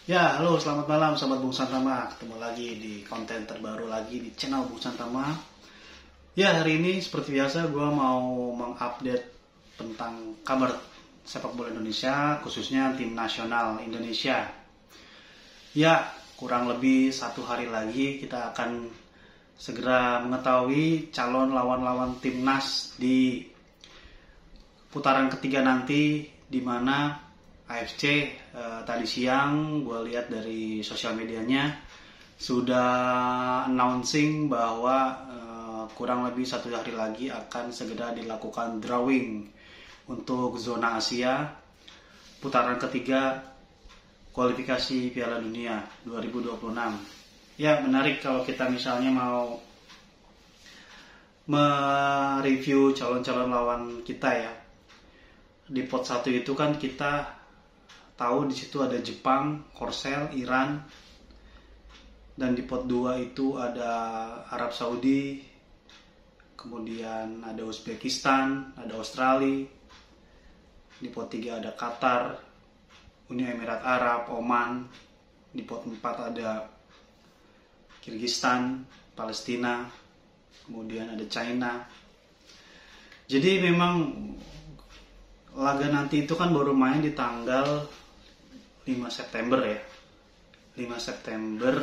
Ya, halo, selamat malam Sobat Bung Santama. Ketemu lagi di konten terbaru lagi di channel Bung Santama. Ya, hari ini seperti biasa gue mau mengupdate tentang kabar sepak bola Indonesia, khususnya tim nasional Indonesia. Ya, kurang lebih 1 hari lagi kita akan segera mengetahui calon lawan-lawan timnas di putaran ketiga nanti, di mana AFC tadi siang gue lihat dari sosial medianya sudah announcing bahwa kurang lebih 1 hari lagi akan segera dilakukan drawing untuk zona Asia putaran ketiga kualifikasi Piala Dunia 2026. Ya, menarik kalau kita misalnya mau mereview calon-calon lawan kita ya. Di pot 1 itu kan kita tahu di situ ada Jepang, Korsel, Iran, dan di pot 2 itu ada Arab Saudi, kemudian ada Uzbekistan, ada Australia, di pot 3 ada Qatar, Uni Emirat Arab, Oman, di pot 4 ada Kyrgyzstan, Palestina, kemudian ada China. Jadi memang laga nanti itu kan baru main di tanggal 5 September ya. 5 September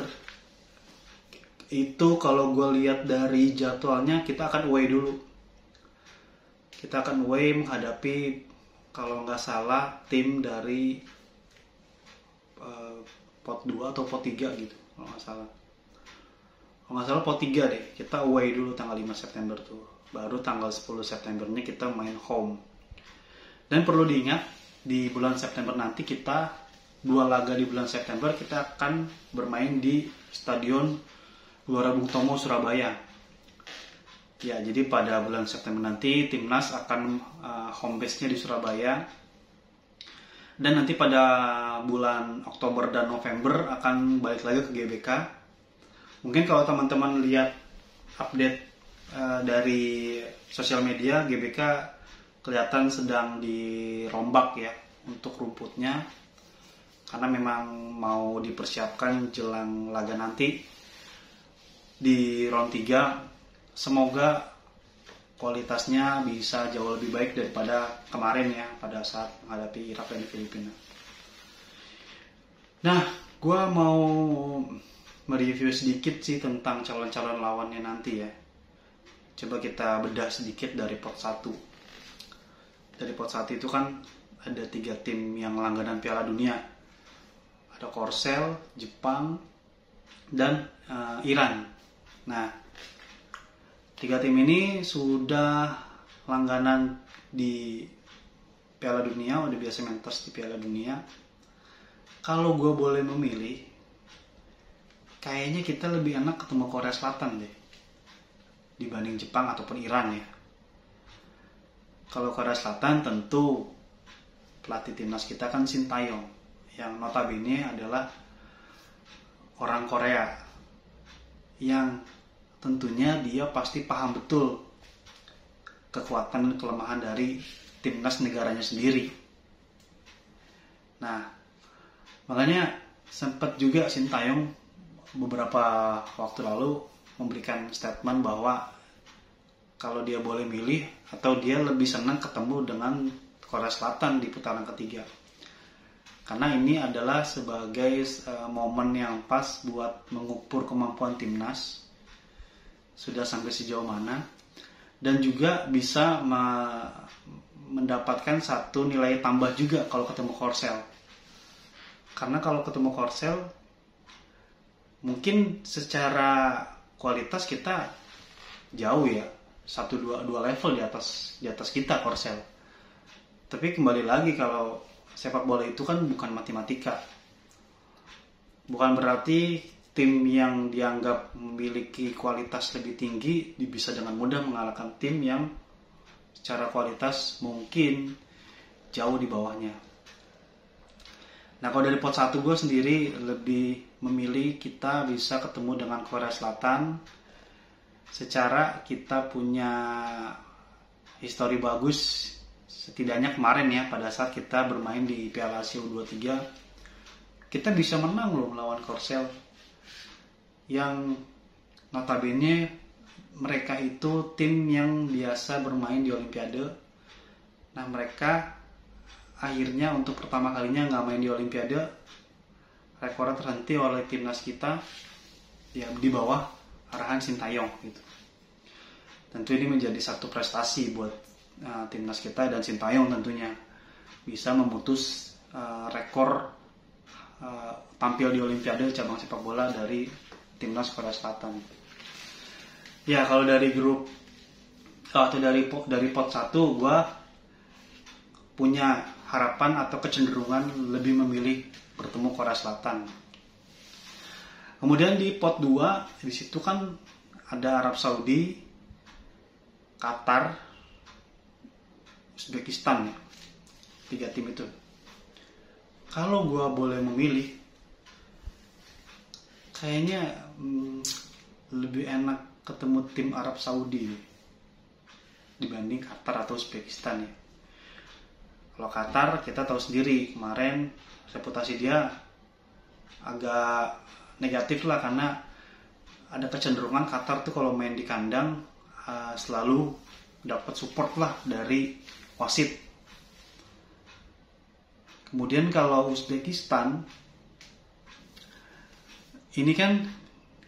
itu kalau gue lihat dari jadwalnya kita akan away dulu. Kita akan away menghadapi kalau nggak salah tim dari pot 2 atau pot 3 gitu kalau nggak salah. Kalau nggak salah pot 3 deh. Kita away dulu tanggal 5 September tuh. Baru tanggal 10 Septembernya kita main home. Dan perlu diingat di bulan September nanti kita 2 laga di bulan September kita akan bermain di Stadion Gelora Bung Tomo Surabaya. Ya, jadi pada bulan September nanti timnas akan home base-nya di Surabaya. Dan nanti pada bulan Oktober dan November akan balik lagi ke GBK. Mungkin kalau teman-teman lihat update dari sosial media, GBK kelihatan sedang dirombak ya untuk rumputnya, karena memang mau dipersiapkan jelang laga nanti di round 3. Semoga kualitasnya bisa jauh lebih baik daripada kemarin ya pada saat menghadapi Irak dan Filipina. Nah, gue mau mereview sedikit sih tentang calon-calon lawannya nanti ya. Coba kita bedah sedikit dari pot 1. Dari pot 1 itu kan ada 3 tim yang langganan Piala Dunia. Ada Korsel, Jepang, dan Iran. Nah, 3 tim ini sudah langganan di Piala Dunia, udah biasa main tes di Piala Dunia. Kalau gue boleh memilih, kayaknya kita lebih enak ketemu Korea Selatan deh dibanding Jepang ataupun Iran ya. Kalau Korea Selatan tentu pelatih timnas kita kan Shin Tae-yong, yang notabene adalah orang Korea, yang tentunya dia pasti paham betul kekuatan dan kelemahan dari timnas negaranya sendiri. Nah, makanya sempat juga Shin Tae-yong beberapa waktu lalu memberikan statement bahwa kalau dia boleh milih atau dia lebih senang ketemu dengan Korea Selatan di putaran ketiga. Karena ini adalah sebagai momen yang pas buat mengukur kemampuan timnas sudah sampai sejauh mana, dan juga bisa mendapatkan satu nilai tambah juga kalau ketemu Korsel. Karena kalau ketemu Korsel mungkin secara kualitas kita jauh ya, 1-2 level di atas kita Korsel. Tapi kembali lagi, kalau sepak bola itu kan bukan matematika. Bukan berarti tim yang dianggap memiliki kualitas lebih tinggi bisa dengan mudah mengalahkan tim yang secara kualitas mungkin jauh di bawahnya. Nah, kalau dari pot 1 gue sendiri lebih memilih kita bisa ketemu dengan Korea Selatan. Secara kita punya histori bagus, setidaknya kemarin ya pada saat kita bermain di Piala Asia U23 kita bisa menang loh melawan Korsel yang notabene mereka itu tim yang biasa bermain di Olimpiade. Nah mereka akhirnya untuk pertama kalinya nggak main di Olimpiade, rekornya terhenti oleh timnas kita ya di bawah arahan Sintayong gitu. Tentu ini menjadi satu prestasi buat timnas kita dan Sintayong tentunya bisa memutus rekor tampil di Olimpiade cabang sepak bola dari timnas Korea Selatan. Ya kalau dari grup atau dari pot 1 gue punya harapan atau kecenderungan lebih memilih bertemu Korea Selatan. Kemudian di pot 2 di situ kan ada Arab Saudi, Qatar, Uzbekistan ya. 3 tim itu. Kalau gue boleh memilih, kayaknya lebih enak ketemu tim Arab Saudi dibanding Qatar atau Uzbekistan ya. Kalau Qatar kita tahu sendiri kemarin reputasi dia agak negatif lah karena ada kecenderungan Qatar tuh kalau main di kandang selalu dapat support lah dari wasit. Kemudian kalau Uzbekistan ini kan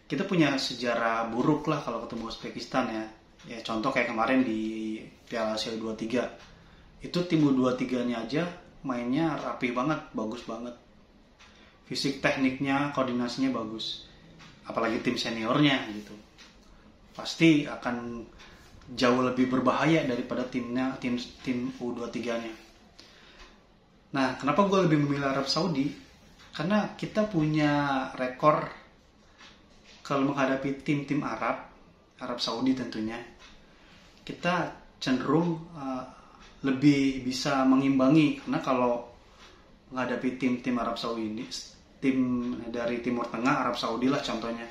kita punya sejarah buruk lah kalau ketemu Uzbekistan ya. Ya contoh kayak kemarin di Piala Asia U23. Itu tim U23-nya aja mainnya rapi banget, bagus banget. Fisik tekniknya, koordinasinya bagus. Apalagi tim seniornya gitu. Pasti akan jauh lebih berbahaya daripada tim U23-nya. Nah, kenapa gue lebih memilih Arab Saudi? Karena kita punya rekor kalau menghadapi tim-tim Arab Saudi tentunya, kita cenderung lebih bisa mengimbangi. Karena kalau menghadapi tim-tim Arab Saudi ini, tim dari Timur Tengah, Arab Saudi lah contohnya,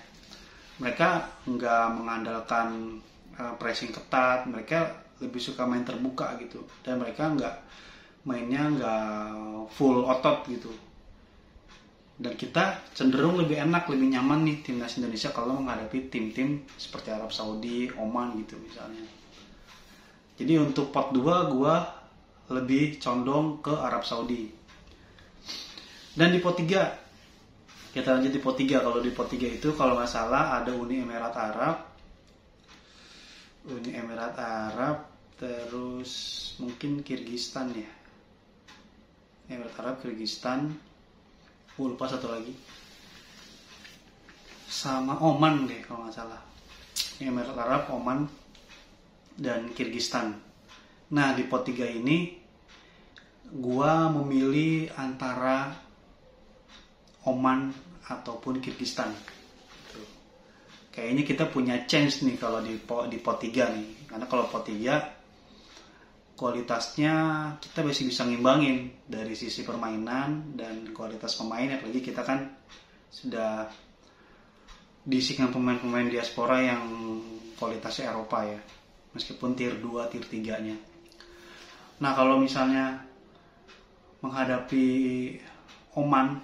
mereka nggak mengandalkan pressing ketat, mereka lebih suka main terbuka gitu, dan mereka mainnya nggak full otot gitu. Dan kita cenderung lebih enak, lebih nyaman nih timnas Indonesia kalau menghadapi tim-tim seperti Arab Saudi, Oman gitu misalnya. Jadi untuk pot 2 gue lebih condong ke Arab Saudi. Dan di pot 3, kita lanjut di pot 3. Kalau di pot 3 itu kalau nggak salah ada Uni Emirat Arab, terus mungkin Kirgistan ya. Emirat Arab, Kirgistan, lupa satu lagi, sama Oman deh kalau nggak salah. Emirat Arab, Oman, dan Kirgistan. Nah di pot 3 ini gua memilih antara Oman ataupun Kirgistan. Kayaknya kita punya chance nih kalau di pot 3 nih. Karena kalau pot 3 kualitasnya kita masih bisa ngimbangin dari sisi permainan dan kualitas pemain, apalagi kita kan sudah diisikan pemain-pemain diaspora yang kualitasnya Eropa ya, meskipun tier 2, tier 3 nya. Nah kalau misalnya menghadapi Oman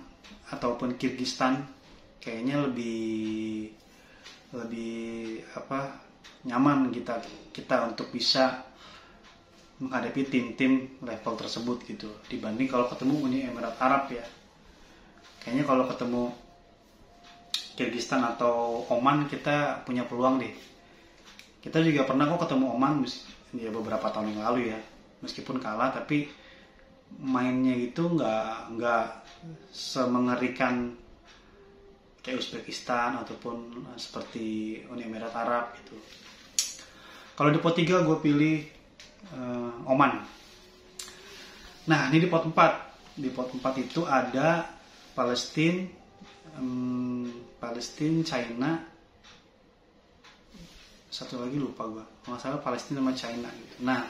ataupun Kirgistan, kayaknya lebih nyaman kita untuk bisa menghadapi tim-tim level tersebut gitu, dibanding kalau ketemu Uni Emirat Arab ya. Kayaknya kalau ketemu Kirgistan atau Oman kita punya peluang deh. Kita juga pernah kok ketemu Oman ya beberapa tahun yang lalu ya, meskipun kalah tapi mainnya itu nggak semengerikan kayak Uzbekistan ataupun seperti Uni Emirat Arab gitu. Kalau di pot 3 gue pilih Oman. Nah ini di pot 4. Di pot 4 itu ada Palestina, China, satu lagi lupa gue, masalah Palestina sama China gitu. Nah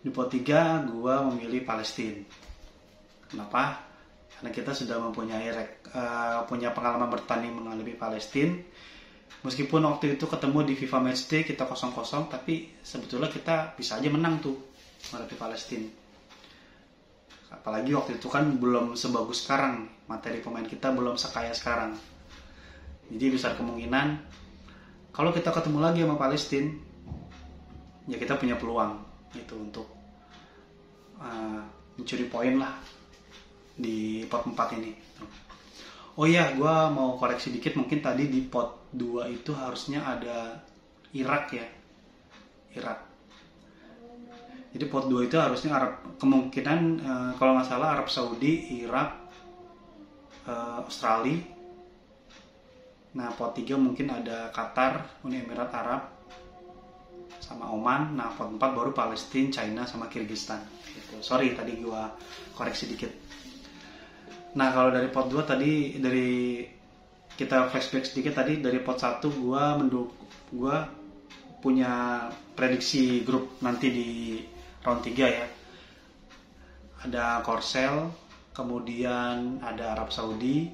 di pot 3 gue memilih Palestina. Kenapa? Karena kita sudah mempunyai punya pengalaman bertanding menghadapi Palestina. Meskipun waktu itu ketemu di FIFA Matchday kita 0-0, tapi sebetulnya kita bisa aja menang tuh menghadapi Palestina. Apalagi waktu itu kan belum sebagus sekarang, materi pemain kita belum sekaya sekarang. Jadi besar kemungkinan kalau kita ketemu lagi sama Palestina, ya kita punya peluang itu untuk mencuri poin lah di pot 4 ini. Oh iya, gue mau koreksi dikit, mungkin tadi di pot 2 itu harusnya ada Irak ya, Irak. Jadi pot 2 itu harusnya Arab, kemungkinan kalau nggak salah Arab Saudi, Irak, Australia. Nah pot 3 mungkin ada Qatar, Uni Emirat Arab, sama Oman. Nah pot 4 baru Palestina, China, sama Kyrgyzstan gitu. Sorry tadi gue koreksi dikit. Nah kalau dari pot 2 tadi, dari kita flashback sedikit tadi, dari pot 1 gue punya prediksi grup nanti di round 3 ya. Ada Korsel, kemudian ada Arab Saudi,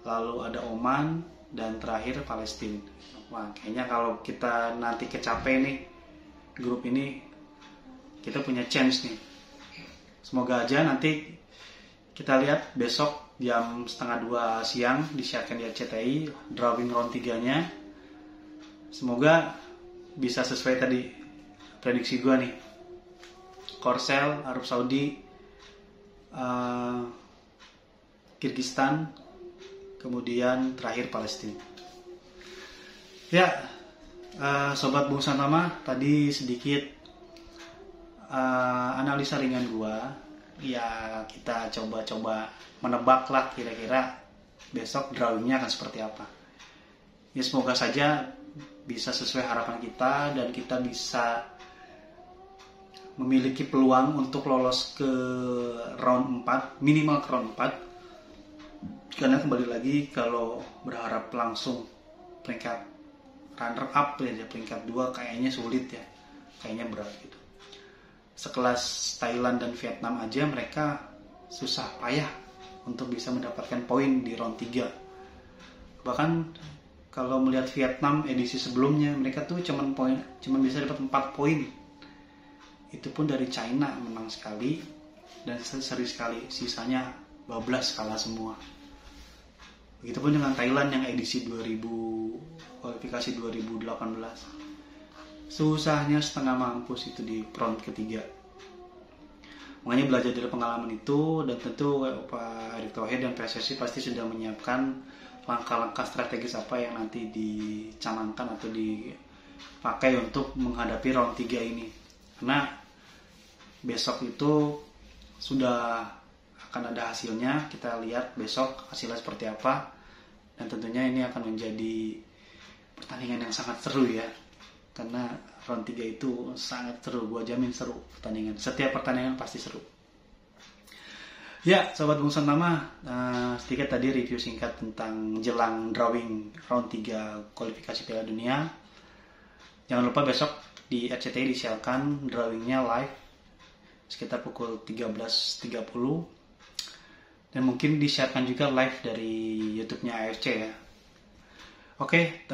lalu ada Oman, dan terakhir Palestina. Wah, kayaknya kalau kita nanti kecapai nih grup ini, kita punya chance nih. Semoga aja nanti kita lihat besok jam 1:30 siang disiarkan di RCTI drawing round 3-nya. Semoga bisa sesuai tadi prediksi gue nih. Korsel, Arab Saudi, Kyrgyzstan, kemudian terakhir Palestina. Ya, Sobat Bung Santama, tadi sedikit analisa ringan gua. Ya, kita coba-coba menebak lah kira-kira besok drawingnya akan seperti apa. Ya, semoga saja bisa sesuai harapan kita dan kita bisa memiliki peluang untuk lolos ke round 4, minimal ke round 4. Karena kembali lagi kalau berharap langsung peringkat runner up ya, peringkat 2 kayaknya sulit ya, kayaknya berat gitu. Sekelas Thailand dan Vietnam aja mereka susah payah untuk bisa mendapatkan poin di round 3. Bahkan kalau melihat Vietnam edisi sebelumnya, mereka tuh cuman bisa dapat 4 poin. Itu pun dari China menang sekali dan seri sekali, sisanya bablas kalah semua. Begitupun dengan Thailand yang edisi 2000 kualifikasi 2018. Susahnya setengah mampus itu di round ketiga. Makanya belajar dari pengalaman itu, dan tentu Pak Erick Thohir dan PSSI pasti sudah menyiapkan langkah-langkah strategis apa yang nanti dicanangkan atau dipakai untuk menghadapi round 3 ini. Karena besok itu sudah akan ada hasilnya, kita lihat besok hasilnya seperti apa, dan tentunya ini akan menjadi pertandingan yang sangat seru ya, karena round 3 itu sangat seru, gua jamin seru pertandingan, setiap pertandingan pasti seru. Ya, Sobat Bung Santama, sedikit tadi review singkat tentang jelang drawing round 3 kualifikasi Piala Dunia. Jangan lupa besok di RCTI disiarkan drawingnya live sekitar pukul 13.30, dan mungkin disiarkan juga live dari YouTube-nya AFC ya. Oke,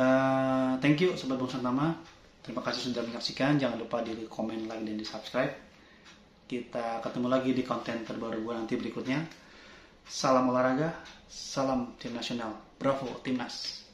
thank you Sobat Bung Santama. Terima kasih sudah menyaksikan. Jangan lupa di komen, like, dan di subscribe. Kita ketemu lagi di konten terbaru gue nanti berikutnya. Salam olahraga, salam tim nasional, bravo timnas.